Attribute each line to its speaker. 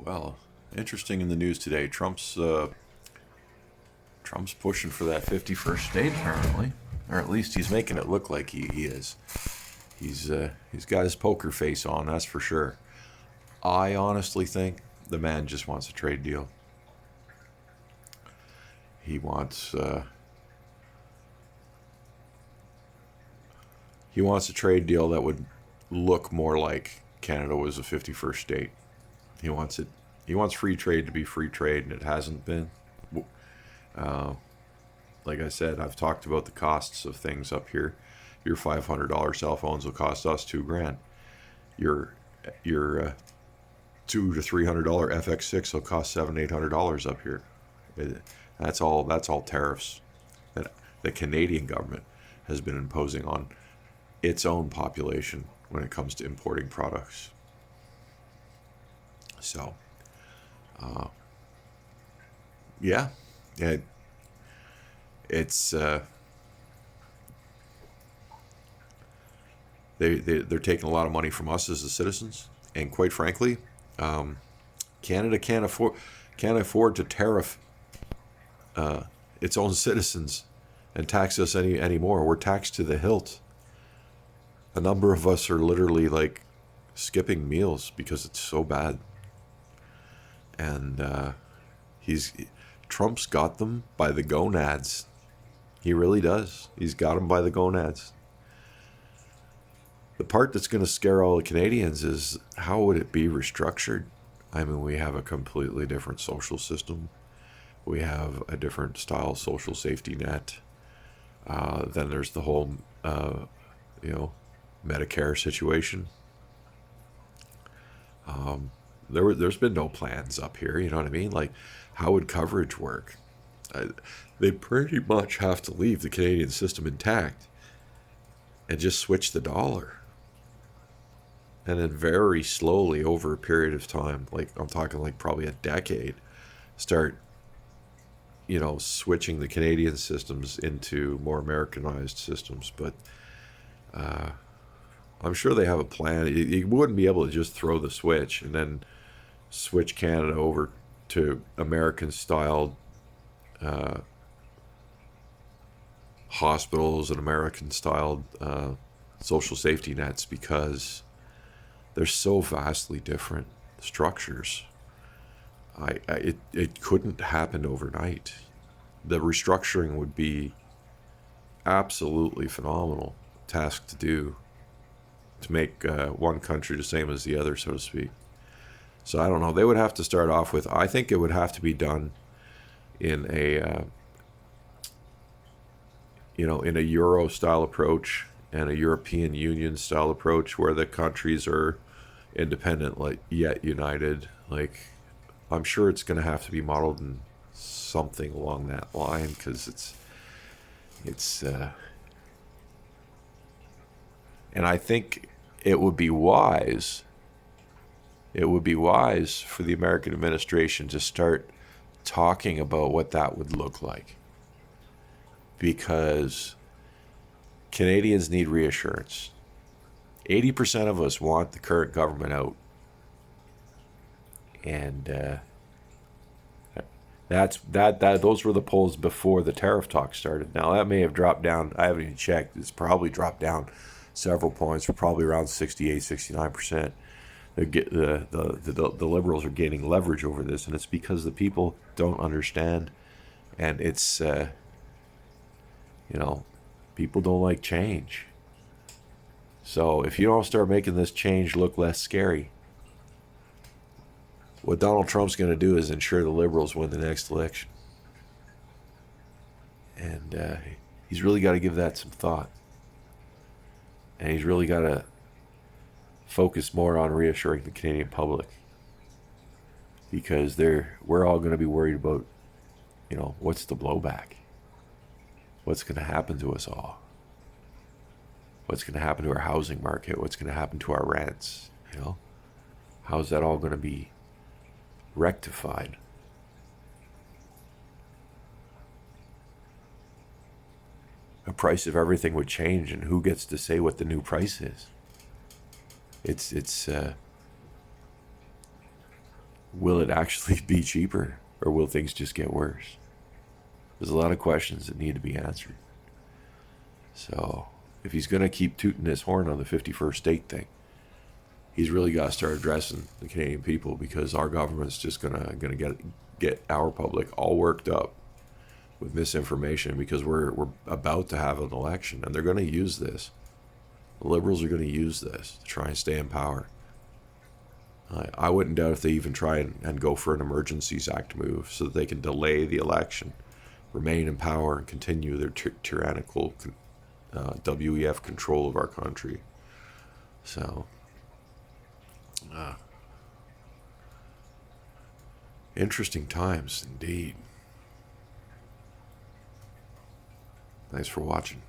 Speaker 1: Well, interesting in the news today. Trump's pushing for that 51st state apparently, or at least he's making it look like he is. He's got his poker face on, that's for sure. I honestly think the man just wants a trade deal. He wants he wants a trade deal that would look more like Canada was a 51st state. He wants it. He wants free trade to be free trade, and it hasn't been. Uh, like I said, I've talked about the costs of things up here. Your $500 cell phones will cost us $2,000. Your $200 to $300 FX6 will cost $700-800 up here. That's all. That's all tariffs that the Canadian government has been imposing on its own population when it comes to importing products. So, uh, yeah, yeah, it's they're taking a lot of money from us as the citizens, and quite frankly, um, Canada can't afford to tariff its own citizens and tax us anymore. We're taxed to the hilt. A number of us are literally like skipping meals because it's so bad. And he's Trump's got them by the gonads. He really does. He's got them by the gonads. The part that's going to scare all the Canadians is how would it be restructured? I mean, we have a completely different social system. We have a different style social safety net. Then there's the whole, you know, Medicare situation. There's been no plans up here. You know what I mean? Like, how would coverage work? They pretty much have to leave the Canadian system intact and just switch the dollar. And then very slowly over a period of time, like I'm talking like probably a decade, start, switching the Canadian systems into more Americanized systems. But I'm sure they have a plan. You wouldn't be able to just throw the switch and then switch Canada over to American-styled hospitals and American-styled social safety nets, because they're so vastly different structures. It couldn't happen overnight. The restructuring would be absolutely phenomenal task to do, to make one country the same as the other, so to speak. So I don't know. They would have to start off with. I think it would have to be done in a in a Euro style approach and a European Union style approach, where the countries are independent yet united. Like, I'm sure it's going to have to be modeled in something along that line, because it's and I think it would be wise. It would be wise for the American administration to start talking about what that would look like, because Canadians need reassurance. 80% of us want the current government out, and those were the polls before the tariff talk started. Now that may have dropped down. I haven't even checked. It's probably dropped down several points. We're probably around 68, 69%. The Liberals are gaining leverage over this, and it's because the people don't understand, and it's people don't like change. So if you don't start making this change look less scary, what Donald Trump's going to do is ensure the Liberals win the next election, and he's really got to give that some thought, and he's really got to focus more on reassuring the Canadian public, because we're all going to be worried about, what's the blowback? What's going to happen to us all? What's going to happen to our housing market? What's going to happen to our rents? How's that all going to be rectified? The price of everything would change, and who gets to say what the new price is? It's will it actually be cheaper, or will things just get worse? There's a lot of questions that need to be answered. So if he's going to keep tooting his horn on the 51st state thing, he's really got to start addressing the Canadian people, because our government's just gonna get our public all worked up with misinformation, because we're about to have an election, and they're going to use this. The Liberals are going to use this to try and stay in power. I wouldn't doubt if they even try and go for an Emergencies Act move so that they can delay the election, remain in power, and continue their tyrannical WEF control of our country. So, interesting times indeed. Thanks for watching.